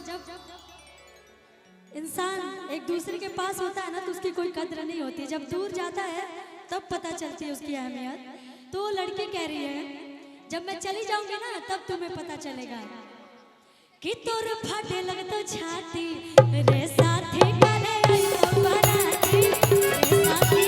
जब इंसान एक दूसरे के पास होता है ना तो उसकी कोई कद्र नहीं होती, जब दूर जाता है तब पता चलती है उसकी अहमियत। तो लड़की कह रही है जब मैं चली जाऊंगी ना तब तुम्हें पता चलेगा कि तोर फाटे लग तो छाती रे साथी करे तो बनाती रे साथी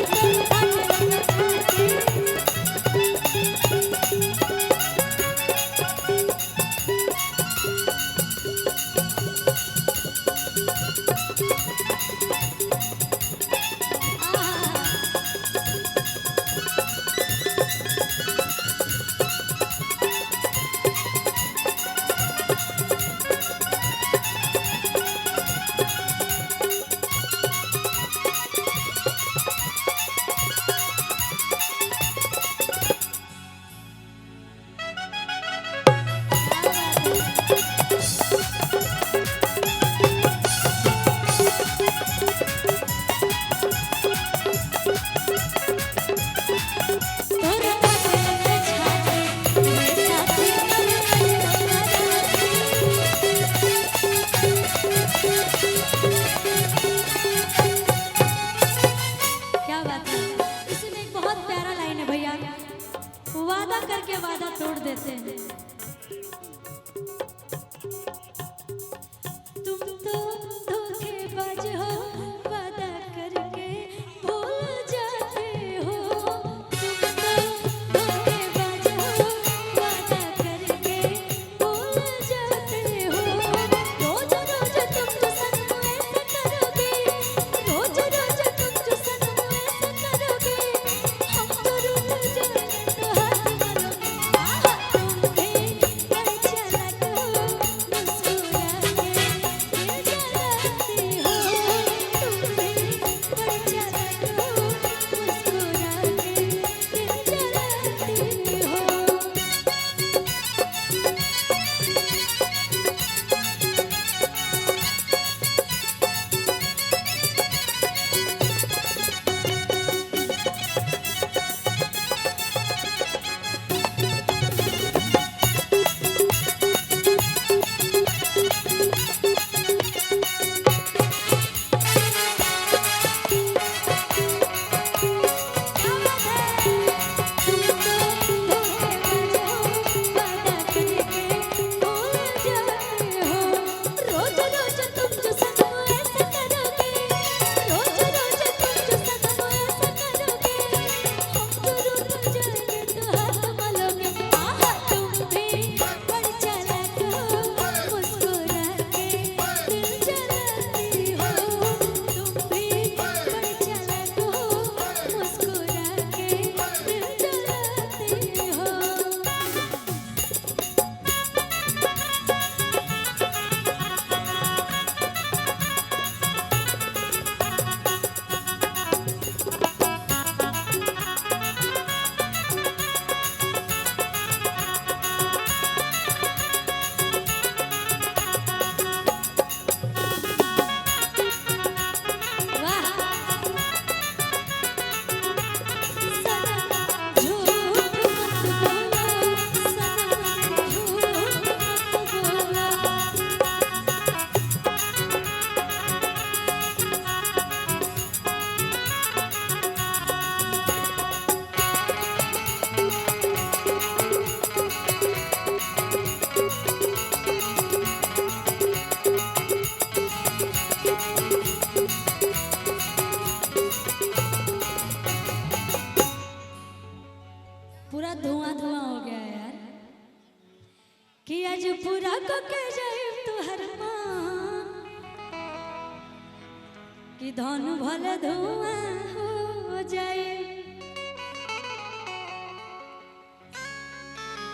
तोर फाटे लग वादा करके वादा तोड़ देते हैं। तुम तो धोखेबाज हो, वादा करके भूल जाते हो। तुम तो धोखेबाज हो, वादा करके भूल जाते हो। रोज रोज तुम जो सनम ऐसा करोगे, रोज रोज तुम जो सनम ऐसा करोगे, हम तो रूठ जाएंगे। पूरा धुआं धुआं हो गया है यार कि आज पूरा को के जाए तुहर मां कि धन भले धुआं हो जाए।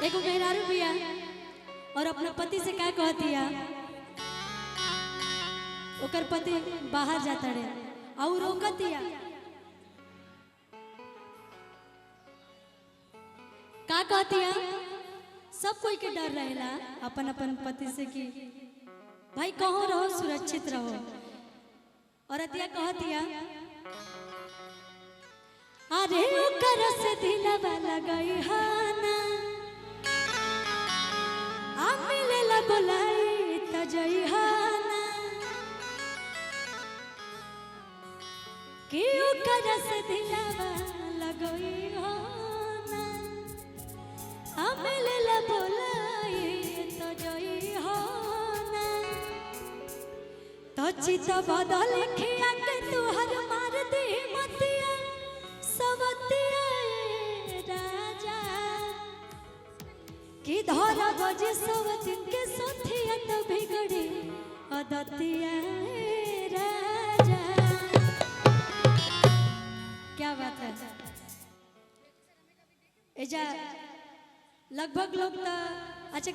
एगो मेहरारू बिया और अपने पति से क्या कहतिया, ओकर पति बाहर जाता रे और रोकतिया का कहतिया। सब कोई के डर रहेला अपन अपन पति से कि भाई कहो रहो सुरक्षित रहो। और अतिया कहतिया अरे ओकर से दिलवा लगई हाना आ मिले लगोलाई त जई हा करस दिलावा लगोई हो ना अमिल ल बोलाई तो जोई हो ना तो चित बदल खिया के तू हर मार दे मतिया सवतिया राजा कि धरा बजे सवतिन के सोथिया तो बिगड़ी अदतिया राजा। क्या बात है एजा लगभग लोग तो